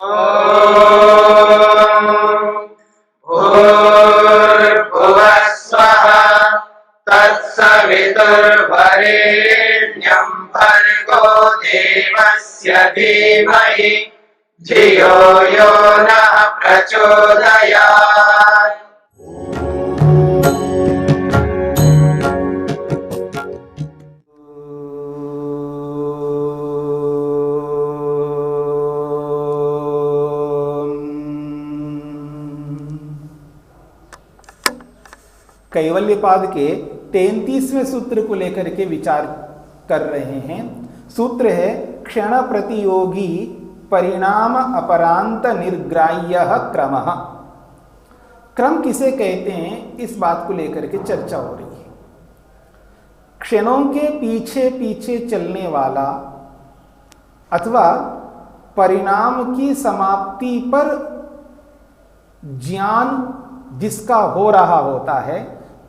भूर्भुवः स्वः तत्सवितुर्वरेण्यं भर्गो देवस्य धीमहि धियो यो नः प्रचोदयात्। कैवल्यपाद के 33वें सूत्र को लेकर के विचार कर रहे हैं। सूत्र है क्षण प्रतियोगी परिणाम अपरांत निर्ग्राह्य क्रमः। क्रम किसे कहते हैं, इस बात को लेकर के चर्चा हो रही है। क्षणों के पीछे पीछे चलने वाला अथवा परिणाम की समाप्ति पर ज्ञान जिसका हो रहा होता है,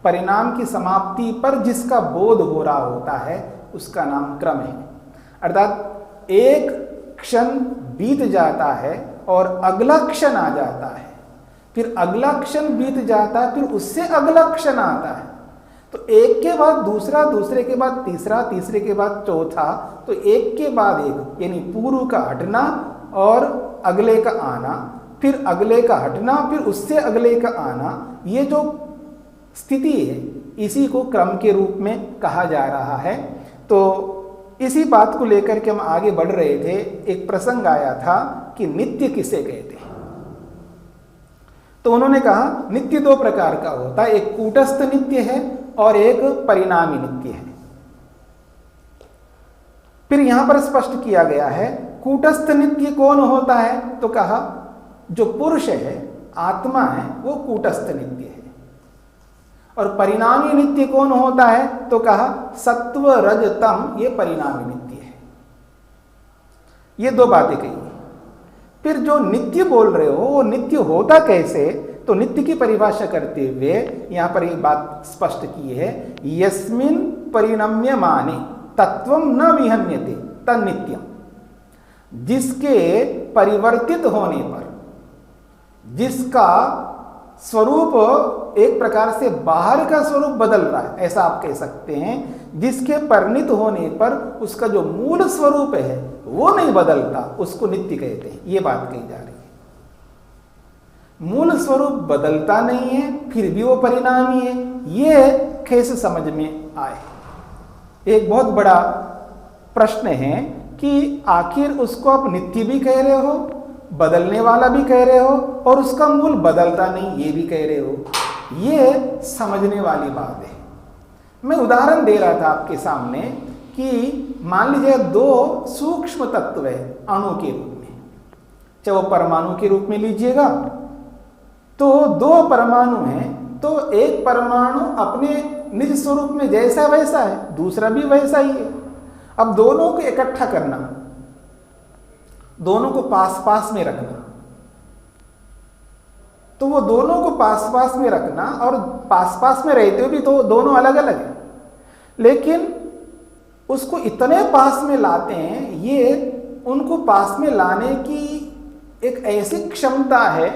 परिणाम की समाप्ति पर जिसका बोध हो रहा होता है, उसका नाम क्रम है। अर्थात एक क्षण बीत जाता है और अगला क्षण आ जाता है, फिर अगला क्षण बीत जाता है, फिर उससे अगला क्षण आता है। तो एक के बाद दूसरा, दूसरे के बाद तीसरा, तीसरे के बाद चौथा, तो एक के बाद एक, यानी पूर्व का हटना और अगले का आना, फिर अगले का हटना, फिर उससे अगले का आना, ये जो स्थिति है इसी को क्रम के रूप में कहा जा रहा है। तो इसी बात को लेकर के हम आगे बढ़ रहे थे। एक प्रसंग आया था कि नित्य किसे कहते हैं। तो उन्होंने कहा नित्य दो प्रकार का होता है, एक कूटस्थ नित्य है और एक परिणामी नित्य है। फिर यहां पर स्पष्ट किया गया है कूटस्थ नित्य कौन होता है, तो कहा जो पुरुष है, आत्मा है, वो कूटस्थ नित्य है। और परिणामी नित्य कौन होता है, तो कहा सत्व रज तम, ये परिणामी नित्य है। ये दो बातें कही। फिर जो नित्य बोल रहे हो वो नित्य होता कैसे, तो नित्य की परिभाषा करते हुए यहां पर एक बात स्पष्ट की है, यस्मिन परिणम्यमाने तत्वम न विहन्यते तन्नित्यम। जिसके परिवर्तित होने पर, जिसका स्वरूप एक प्रकार से बाहर का स्वरूप बदल रहा है, ऐसा आप कह सकते हैं। जिसके परिणित होने पर उसका जो मूल स्वरूप है वो नहीं बदलता, उसको नित्य कहते हैं। ये बात कही जा रही है। मूल स्वरूप बदलता नहीं है, फिर भी वो परिणामी है, ये कैसे समझ में आए। एक बहुत बड़ा प्रश्न है कि आखिर उसको आप नित्य भी कह रहे हो, बदलने वाला भी कह रहे हो, और उसका मूल बदलता नहीं, ये भी कह रहे हो। ये समझने वाली बात है। मैं उदाहरण दे रहा था आपके सामने कि मान लीजिए दो सूक्ष्म तत्व है अणु के रूप में, चाहे वो परमाणु के रूप में लीजिएगा, तो दो परमाणु हैं, तो एक परमाणु अपने निज स्वरूप में जैसा वैसा है, दूसरा भी वैसा ही है। अब दोनों को इकट्ठा करना, दोनों को पास पास में रखना, तो वो दोनों को पास पास में रखना, और पास पास में रहते हुए भी तो दोनों अलग अलग हैं, लेकिन उसको इतने पास में लाते हैं। ये उनको पास में लाने की एक ऐसी क्षमता है,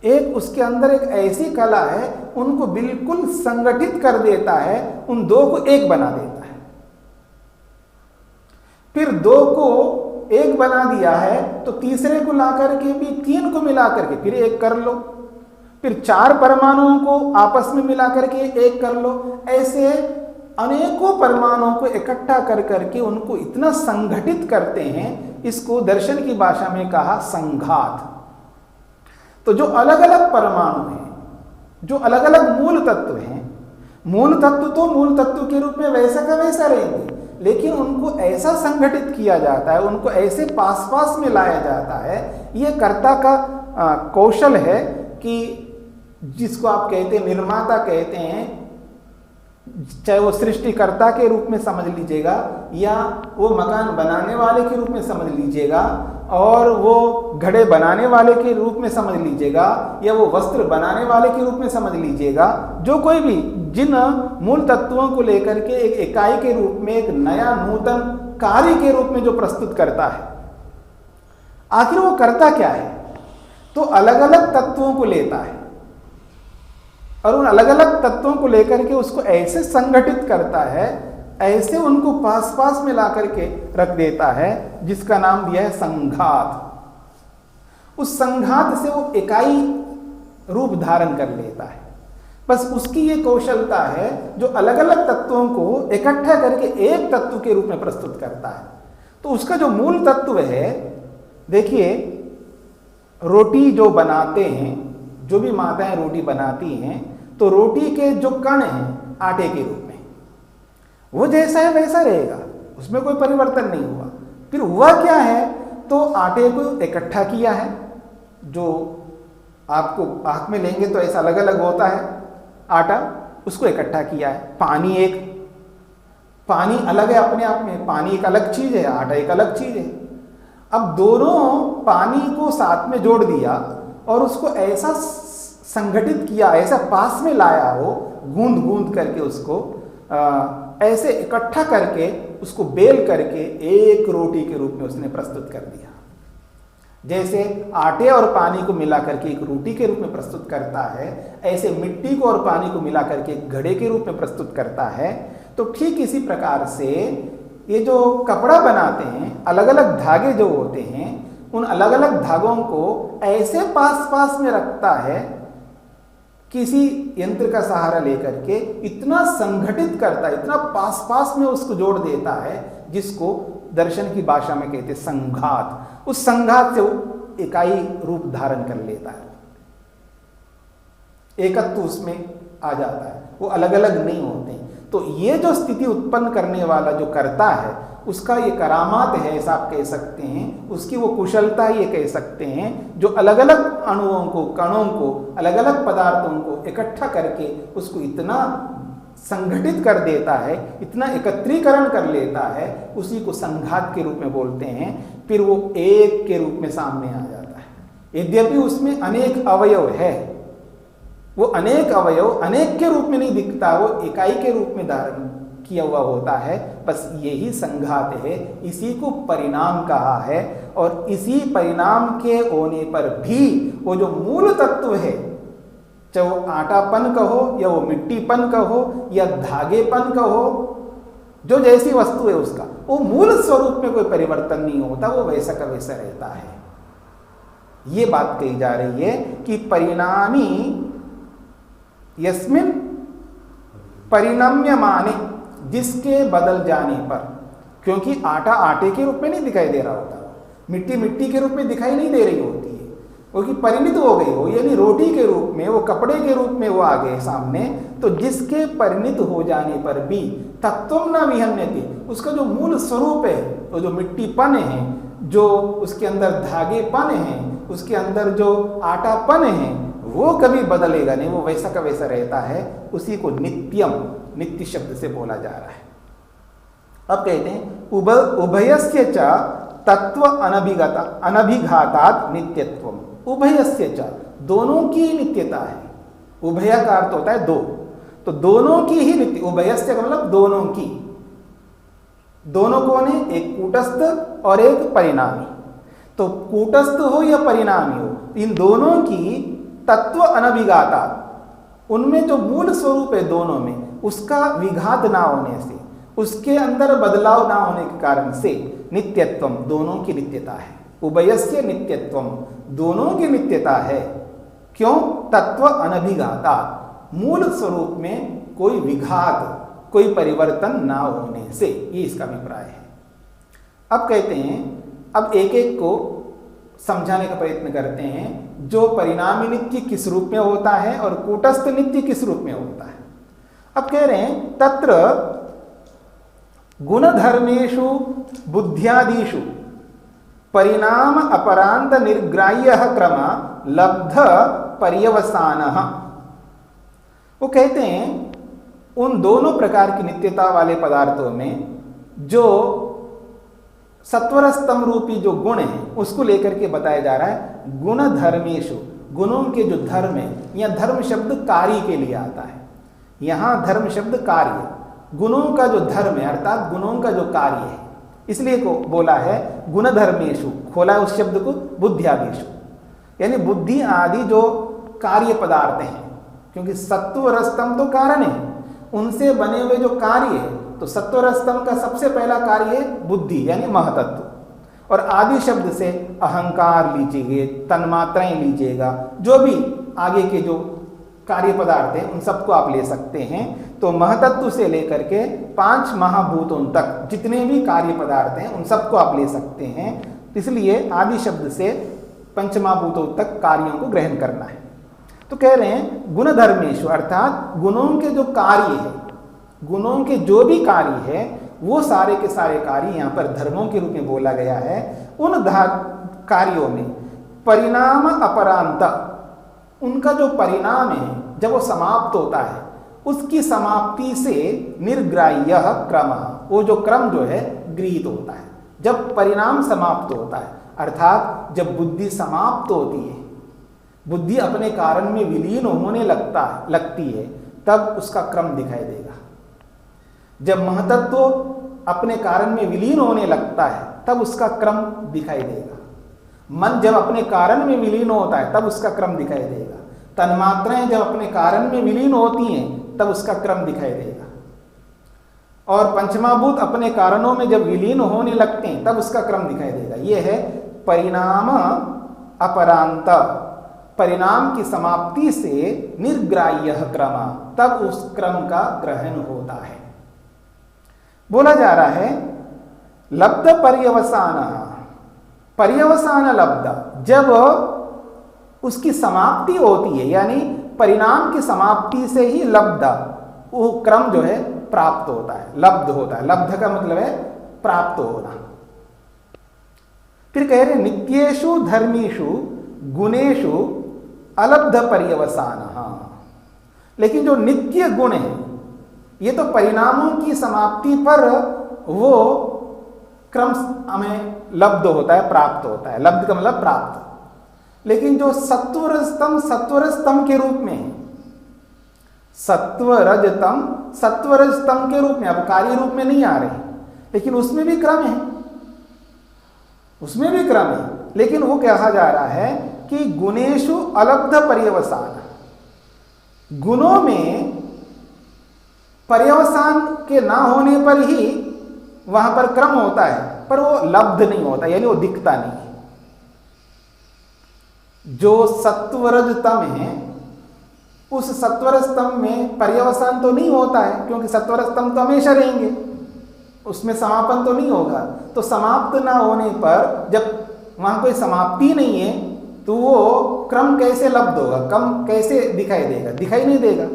एक उसके अंदर एक ऐसी कला है, उनको बिल्कुल संगठित कर देता है, उन दो को एक बना देता है। फिर दो को एक बना दिया है तो तीसरे को ला करके भी तीन को मिला करके फिर एक कर लो, फिर चार परमाणुओं को आपस में मिला करके एक कर लो। ऐसे अनेकों परमाणुओं को इकट्ठा कर करके उनको इतना संगठित करते हैं, इसको दर्शन की भाषा में कहा संघात। तो जो अलग अलग परमाणु हैं, जो अलग अलग मूल तत्व हैं, मूल तत्व तो मूल तत्व के रूप में वैसा का वैसा रहेंगे, लेकिन उनको ऐसा संगठित किया जाता है, उनको ऐसे पास पास में लाया जाता है। यह कर्ता का कौशल है कि जिसको आप कहते हैं निर्माता कहते हैं, चाहे वो सृष्टिकर्ता के रूप में समझ लीजिएगा, या वो मकान बनाने वाले के रूप में समझ लीजिएगा, और वो घड़े बनाने वाले के रूप में समझ लीजिएगा, या वो वस्त्र बनाने वाले के रूप में समझ लीजिएगा। जो कोई भी जिन मूल तत्वों को लेकर के एक इकाई के रूप में, एक नया नूतन कार्य के रूप में जो प्रस्तुत करता है, आखिर वो करता क्या है? तो अलग अलग तत्वों को लेता है और उन अलग अलग तत्वों को लेकर के उसको ऐसे संगठित करता है, ऐसे उनको पास पास में ला करके रख देता है, जिसका नाम दिया है संघात। उस संघात से वो इकाई रूप धारण कर लेता है। बस उसकी ये कौशलता है जो अलग अलग तत्वों को इकट्ठा करके एक तत्व के रूप में प्रस्तुत करता है। तो उसका जो मूल तत्व है, देखिए रोटी जो बनाते हैं, जो भी माताएं रोटी बनाती हैं, तो रोटी के जो कण हैं आटे के रूप में, वो जैसा है वैसा रहेगा, उसमें कोई परिवर्तन नहीं हुआ। फिर हुआ क्या है? तो आटे को इकट्ठा किया है, जो आपको हाथ में लेंगे तो ऐसा अलग अलग होता है आटा, उसको इकट्ठा किया है। पानी अलग है अपने आप में, पानी एक अलग चीज है, आटा एक अलग चीज है। अब दोनों पानी को साथ में जोड़ दिया और उसको ऐसा संगठित किया, ऐसा पास में लाया हो, गूंद गूंद करके उसको ऐसे इकट्ठा करके उसको बेल करके एक रोटी के रूप में उसने प्रस्तुत कर दिया। जैसे आटे और पानी को मिला करके एक रोटी के रूप में प्रस्तुत करता है, ऐसे मिट्टी को और पानी को मिला करके एक घड़े के रूप में प्रस्तुत करता है। तो ठीक इसी प्रकार से ये जो कपड़ा बनाते हैं, अलग अलग धागे जो होते हैं, उन अलग अलग धागों को ऐसे पास पास में रखता है, किसी यंत्र का सहारा लेकर के इतना संगठित करता है, इतना पास पास में उसको जोड़ देता है, जिसको दर्शन की भाषा में कहते हैं संघात। उस संघात से वो इकाई रूप धारण कर लेता है, एकत्व उसमें आ जाता है, वो अलग अलग नहीं होते। तो ये जो स्थिति उत्पन्न करने वाला जो करता है, उसका ये करामात है ऐसा आप कह सकते हैं, उसकी वो कुशलता ये कह सकते हैं, जो अलग अलग अणुओं को, कणों को, अलग अलग पदार्थों को इकट्ठा करके उसको इतना संगठित कर देता है, इतना एकत्रीकरण कर लेता है, उसी को संघात के रूप में बोलते हैं। फिर वो एक के रूप में सामने आ जाता है। यद्यपि उसमें अनेक अवयव है, वो अनेक अवयव अनेक के रूप में नहीं दिखता, वो इकाई के रूप में धारण किया हुआ होता है। बस यही संघात है, इसी को परिणाम कहा है। और इसी परिणाम के होने पर भी वो जो मूल तत्व है, चाहे वो आटापन कहो या वो मिट्टीपन कहो या धागेपन कहो, जो जैसी वस्तु है उसका वो मूल स्वरूप में कोई परिवर्तन नहीं होता, वो वैसा का वैसा रहता है। ये बात कही जा रही है कि परिणामी यस्मिन परिणम्यमाने, जिसके बदल जाने पर, क्योंकि आटा आटे के रूप में नहीं दिखाई दे रहा होता, मिट्टी मिट्टी के रूप में दिखाई नहीं दे रही होती है, क्योंकि परिणित हो गई हो, यानी रोटी के रूप में, वो कपड़े के रूप में वो आ गए सामने। तो जिसके परिणित हो जाने पर भी तत्वम न विहन्यते, उसका जो मूल स्वरूप है, वो जो मिट्टीपन है, जो उसके अंदर धागेपन है, उसके अंदर जो आटापन है, वो कभी बदलेगा नहीं, वो वैसा का वैसा रहता है। उसी को नित्यम, नित्य शब्द से बोला जा रहा है। अब कहते हैं उभयस्य च तत्व अनभिघातात् नित्यत्वम। उभयस्य च, दोनों की नित्यता है। उभय का अर्थ होता है दो, तो दोनों की ही नित्य, उभयस्य का मतलब दोनों की। दोनों कौन है? एक कूटस्थ और एक परिणामी। तो कूटस्थ हो या परिणामी हो, इन दोनों की तत्व अनभिघाता, उनमें जो मूल स्वरूप है दोनों में, उसका विघात ना होने से, उसके अंदर बदलाव ना होने के कारण से नित्यत्वम, दोनों की नित्यता है। उभयस्य नित्यत्वम, दोनों की नित्यता है। क्यों? तत्व अनभिघाता, मूल स्वरूप में कोई विघात, कोई परिवर्तन ना होने से, ये इसका अभिप्राय है। अब कहते हैं, अब एक एक को समझाने का प्रयत्न करते हैं। जो परिणामी नित्य किस रूप में होता है और कूटस्थ नित्य किस रूप में होता है। अब कह रहे हैं तत्र गुणधर्मेषु बुद्ध्यादिषु परिणाम अपरांत निर्ग्राह्य क्रम लब्ध पर्यवसानः। वो कहते हैं उन दोनों प्रकार की नित्यता वाले पदार्थों में जो सत्वर स्तंभ रूपी जो गुण है, उसको लेकर के बताया जा रहा है। गुण धर्मेशु, गुणों के जो धर्म है, या धर्म शब्द कार्य के लिए आता है। यहाँ धर्म शब्द कार्य, गुणों का जो धर्म है अर्थात गुणों का जो कार्य है, इसलिए को बोला है गुणधर्मेषु, खोला है उस शब्द को बुद्ध्यादिषु, यानी बुद्धि आदि जो कार्य पदार्थ हैं, क्योंकि सत्व रजतम तो कारण है, उनसे बने हुए जो कार्य है, तो सत्व रजतम का सबसे पहला कार्य है बुद्धि यानी महतत्व। और आदि शब्द से अहंकार लीजिए, तन्मात्राएं लीजिएगा, जो भी आगे के जो कार्य पदार्थ हैं उन सबको आप ले सकते हैं। तो महतत्व से लेकर के 5 महाभूतों तक जितने भी कार्य पदार्थ हैं उन सबको आप ले सकते हैं। इसलिए आदि शब्द से पंचमहाभूतों तक कार्यों को ग्रहण करना है। तो कह रहे हैं गुणधर्मेषु, अर्थात गुणों के जो कार्य है, गुणों के जो भी कार्य है वो सारे के सारे कार्य यहाँ पर धर्मों के रूप में बोला गया है। उन कार्यों में परिणाम अपरांत, उनका जो परिणाम है जब वो समाप्त होता है, उसकी समाप्ति से निर्ग्राह्य क्रम, वो जो क्रम जो है गृहीत होता है। जब परिणाम समाप्त होता है, अर्थात जब बुद्धि समाप्त होती है, बुद्धि अपने कारण में विलीन होने लगती है, तब उसका क्रम दिखाई देगा। जब महतत्व अपने कारण में विलीन होने लगता है तब उसका क्रम दिखाई देगा। मन जब अपने कारण में विलीन होता है तब उसका क्रम दिखाई देगा। तन्मात्राएं जब अपने कारण में विलीन होती हैं तब उसका क्रम दिखाई देगा। और पंचमाभूत अपने कारणों में जब विलीन होने लगते हैं तब उसका क्रम दिखाई देगा। यह है परिणाम अपरांत, परिणाम की समाप्ति से निर्ग्राह्य क्रम, तब उस क्रम का ग्रहण होता है। बोला जा रहा है लब्ध पर्यवसान, पर्यवसान लब्ध, जब उसकी समाप्ति होती है, यानी परिणाम की समाप्ति से ही लब्ध, वो क्रम जो है प्राप्त होता है, लब्ध होता है। लब्ध का मतलब है प्राप्त होना। फिर कह रहे नित्येषु धर्मीषु गुणेषु अलब्ध पर्यवसान, लेकिन जो नित्य गुण है ये तो परिणामों की समाप्ति पर वो क्रम हमें लब्ध होता है, प्राप्त होता है। लब्ध का मतलब प्राप्त। लेकिन जो सत्वरजतम, सत्वरजतम के रूप में, सत्वरजतम सत्वरजतम के रूप में, अब कार्य रूप में नहीं आ रहे, लेकिन उसमें भी क्रम है, उसमें भी क्रम है। लेकिन वो कहा जा रहा है कि गुणेषु अलब्ध पर्यवसान, गुणों में पर्यवसान के ना होने पर ही वहां पर क्रम होता है, पर वो लब्ध नहीं होता, यानी वो दिखता नहीं है। जो सत्वरजतम है उस सत्वरजतम में पर्यवसान तो नहीं होता है, क्योंकि सत्वरजतम तो हमेशा रहेंगे, उसमें समापन तो नहीं होगा। तो समाप्त ना होने पर, जब वहां कोई समाप्ति नहीं है, तो वो क्रम कैसे लब्ध होगा, क्रम कैसे दिखाई देगा? दिखाई नहीं देगा।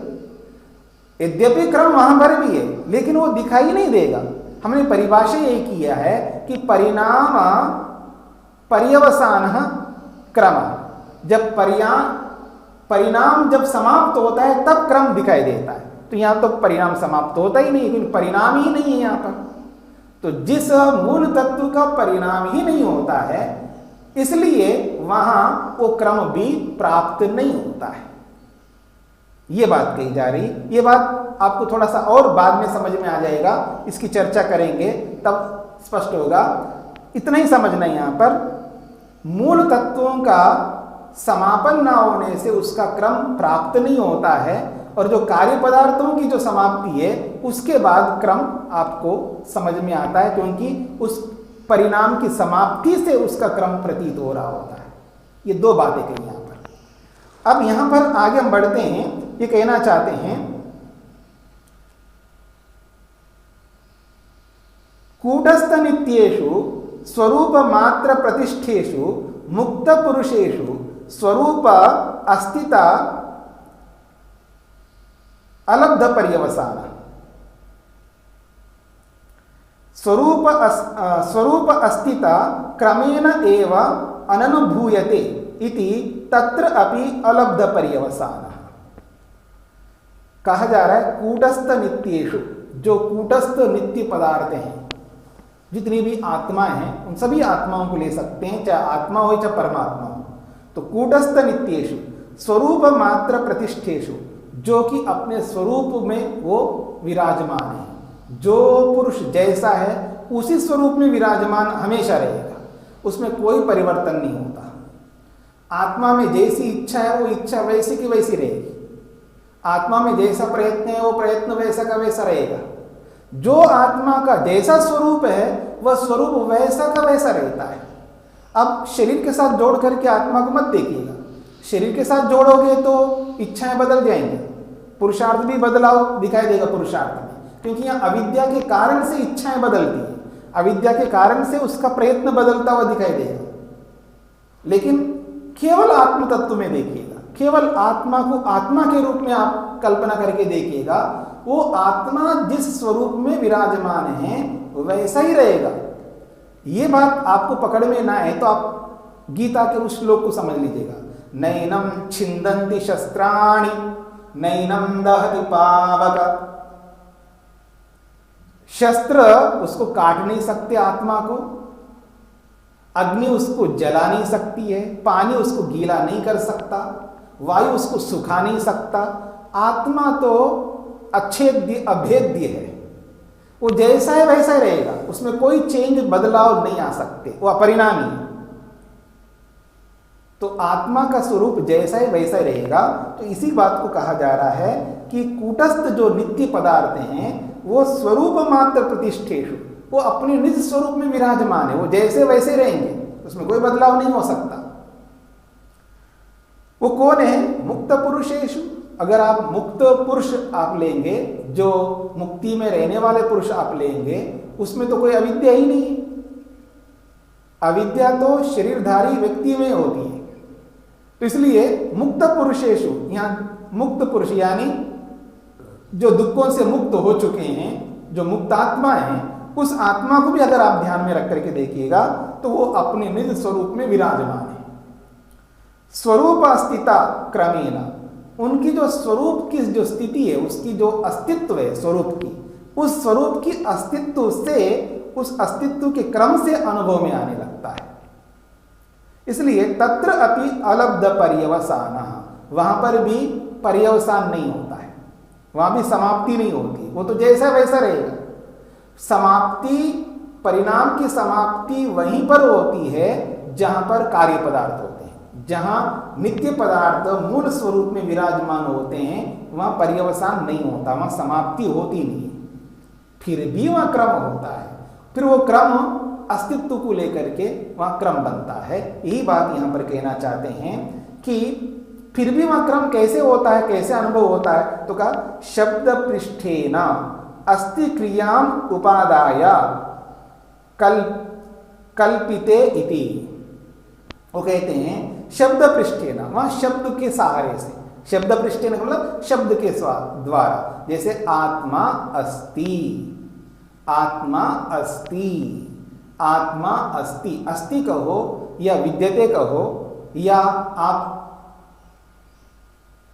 यद्यपि क्रम वहां पर भी है, लेकिन वो दिखाई नहीं देगा। हमने परिभाषा ये किया है कि परिणाम पर्यवसान क्रम, जब परिणाम जब समाप्त होता है तब क्रम दिखाई देता है। तो यहां तो परिणाम समाप्त होता ही नहीं, क्योंकि परिणाम ही नहीं है यहां पर। तो जिस मूल तत्व का परिणाम ही नहीं होता है, इसलिए वहां वो क्रम भी प्राप्त नहीं होता है। ये बात कही जा रही। ये बात आपको थोड़ा सा और बाद में समझ में आ जाएगा, इसकी चर्चा करेंगे तब स्पष्ट होगा। इतना ही समझना है, यहां पर मूल तत्वों का समापन ना होने से उसका क्रम प्राप्त नहीं होता है, और जो कार्य पदार्थों की जो समाप्ति है उसके बाद क्रम आपको समझ में आता है, क्योंकि उस परिणाम की समाप्ति से उसका क्रम प्रतीत हो रहा होता है। ये दो बातें कही यहां पर। अब यहां पर आगे हम बढ़ते हैं, ये कहना चाहते हैं कूटस्थ नित्येषु स्वरूप मात्र प्रतिष्ठेषु मुक्त पुरुषेषु स्वरूप अस्तिता अलब्ध पर्यवसान, स्वरूप अस्तिता क्रमेण एव अननुभूयते इति तत्र अपि अलब्ध पर्यवसान। कहा जा रहा है कूटस्थ नित्येषु, जो कूटस्थ नित्य पदार्थ हैं, जितनी भी आत्माएं हैं, उन सभी आत्माओं को ले सकते हैं, चाहे आत्मा हो चाहे परमात्मा हो। तो कूटस्थ नित्येषु स्वरूप मात्र प्रतिष्ठेषु, जो कि अपने स्वरूप में वो विराजमान है। जो पुरुष जैसा है उसी स्वरूप में विराजमान हमेशा रहेगा, उसमें कोई परिवर्तन नहीं होता। आत्मा में जैसी इच्छा है वो इच्छा वैसी की वैसी रहेगी, आत्मा में जैसा प्रयत्न है वो प्रयत्न वैसा का वैसा रहेगा। जो आत्मा का जैसा स्वरूप है वह स्वरूप वैसा का वैसा रहता है। अब शरीर के साथ जोड़ करके आत्मा को मत देखिएगा, शरीर के साथ जोड़ोगे तो इच्छाएं बदल जाएंगी, पुरुषार्थ भी बदलाव दिखाई देगा पुरुषार्थ में, क्योंकि यहाँ अविद्या के कारण से इच्छाएं बदलती हैं, अविद्या के कारण से उसका प्रयत्न बदलता हुआ दिखाई देगा। लेकिन केवल आत्म तत्व में देखिएगा, केवल आत्मा को आत्मा के रूप में आप कल्पना करके देखिएगा, वो आत्मा जिस स्वरूप में विराजमान है वैसा ही रहेगा। ये बात आपको पकड़ में ना आए तो आप गीता के उस श्लोक को समझ लीजिएगा, नैनम छिंदन्ति शस्त्राणि नैनम दहति पावक। शस्त्र उसको काट नहीं सकते आत्मा को, अग्नि उसको जला नहीं सकती है, पानी उसको गीला नहीं कर सकता, वायु उसको सुखा नहीं सकता। आत्मा तो अच्छेद्य अभेद्य है, वो जैसा है वैसा ही रहेगा, उसमें कोई चेंज बदलाव नहीं आ सकते, वो अपरिणामी है। तो आत्मा का स्वरूप जैसा ही वैसा ही रहेगा। तो इसी बात को कहा जा रहा है कि कूटस्थ जो नित्य पदार्थ हैं वो स्वरूप मात्र प्रतिष्ठेषु, वो अपने निज स्वरूप में विराजमान है, वो जैसे वैसे रहेंगे, उसमें कोई बदलाव नहीं हो सकता। वो कौन है? मुक्त पुरुषेषु। अगर आप मुक्त पुरुष आप लेंगे, जो मुक्ति में रहने वाले पुरुष आप लेंगे, उसमें तो कोई अविद्या ही नहीं है। अविद्या तो शरीरधारी व्यक्ति में होती है। तो इसलिए मुक्त पुरुषेषु, यहाँ मुक्त पुरुष यानी जो दुखों से मुक्त हो चुके हैं, जो मुक्त आत्मा है, उस आत्मा को भी अगर आप ध्यान में रख करके देखिएगा तो वो अपने निज स्वरूप में विराजमान है। स्वरूप अस्तिता क्रमेण, उनकी जो स्वरूप की जो स्थिति है, उसकी जो अस्तित्व है स्वरूप की, उस स्वरूप की अस्तित्व से उस अस्तित्व के क्रम से अनुभव में आने लगता है। इसलिए तत्र अपि अलब्ध पर्यवसान, वहां पर भी पर्यवसान नहीं होता है, वहां भी समाप्ति नहीं होती, वो तो जैसा वैसा रहेगा। समाप्ति, परिणाम की समाप्ति वहीं पर होती है जहां पर कार्य पदार्थ होते हैं, जहां नित्य पदार्थ मूल स्वरूप में विराजमान होते हैं, वहां पर्यवसान नहीं होता, वहां समाप्ति होती नहीं है। फिर भी वहां क्रम होता है, फिर वो क्रम अस्तित्व को लेकर के वहां क्रम बनता है। यही बात यहां पर कहना चाहते हैं कि फिर भी वहां क्रम कैसे होता है, कैसे अनुभव होता है? तो कहा शब्द पृष्ठेन अस्ति क्रियाम उपादाय कल्पिते इति। वो कहते हैं शब्द पृष्ठेन, वहां शब्द के सहारे से, शब्द पृष्ठेन मतलब शब्द के द्वारा, जैसे आत्मा अस्ति, आत्मा अस्ति, आत्मा अस्ति, अस्ति कहो या विद्यते कहो, या आप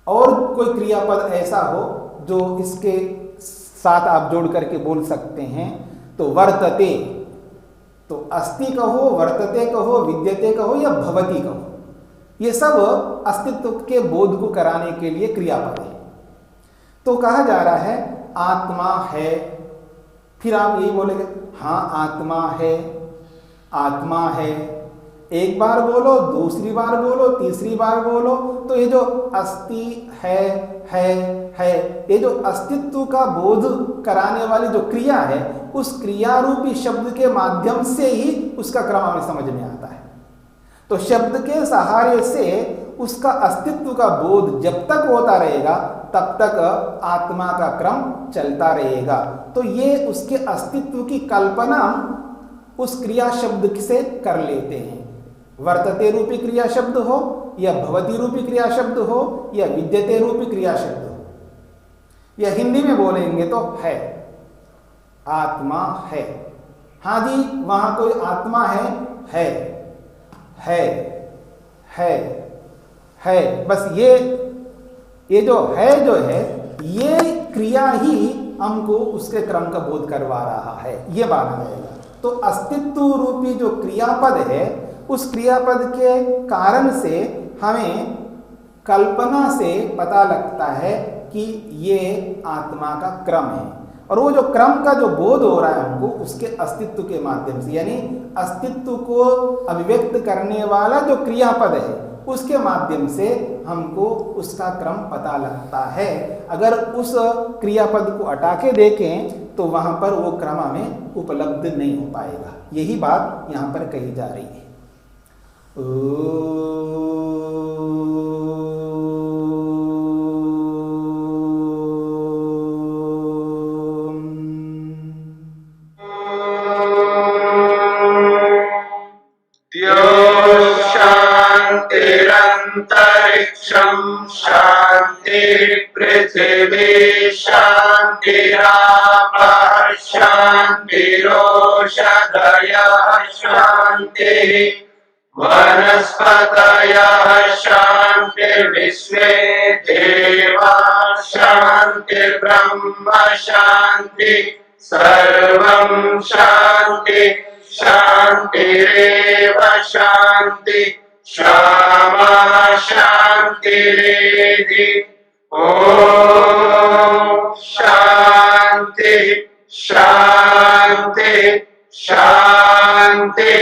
और कोई क्रियापद ऐसा हो जो इसके साथ आप जोड़ करके बोल सकते हैं। तो वर्तते, तो अस्ति कहो, वर्तते कहो, विद्यते कहो या भवति कहो, ये सब अस्तित्व के बोध को कराने के लिए क्रियापद है। तो कहा जा रहा है आत्मा है, फिर आप यही बोलेंगे हाँ आत्मा है, आत्मा है, एक बार बोलो, दूसरी बार बोलो, तीसरी बार बोलो, तो ये जो अस्ति है, ये जो अस्तित्व का बोध कराने वाली जो क्रिया है, उस क्रिया रूपी शब्द के माध्यम से ही उसका क्रम हमें समझ में आता है। तो शब्द के सहारे से उसका अस्तित्व का बोध जब तक होता रहेगा तब तक आत्मा का क्रम चलता रहेगा। तो ये उसके अस्तित्व की कल्पना उस क्रिया शब्द से कर लेते हैं। वर्तते रूपी क्रिया शब्द हो या भवती रूपी क्रिया शब्द हो या विद्यते रूपी क्रिया शब्द हो, या हिंदी में बोलेंगे तो है, आत्मा है। हाँ जी, वहां कोई आत्मा है, बस ये जो है ये क्रिया ही हमको उसके क्रम का बोध करवा रहा है, ये माना जाएगा। तो अस्तित्व रूपी जो क्रियापद है, उस क्रियापद के कारण से हमें कल्पना से पता लगता है कि ये आत्मा का क्रम है। और वो जो क्रम का जो बोध हो रहा है हमको उसके अस्तित्व के माध्यम से, यानी अस्तित्व को अभिव्यक्त करने वाला जो क्रियापद है उसके माध्यम से हमको उसका क्रम पता लगता है। अगर उस क्रियापद को हटा के देखें तो वहां पर वो क्रम हमें उपलब्ध नहीं हो पाएगा। यही बात यहां पर कही जा रही है। शान्तिरन्तरिक्षं शान्ति पृथिवी शान्तिरापः शान्तिरोषधयः शान्तिः वनस्पतयः शान्तिर्विश्वे देवाः शान्तिर्ब्रह्म शान्ति सर्वं शान्ति शान्तिरेव शान्ति क्षमा शान्तिरेधि। ॐ शान्ति शान्ति शान्तिः।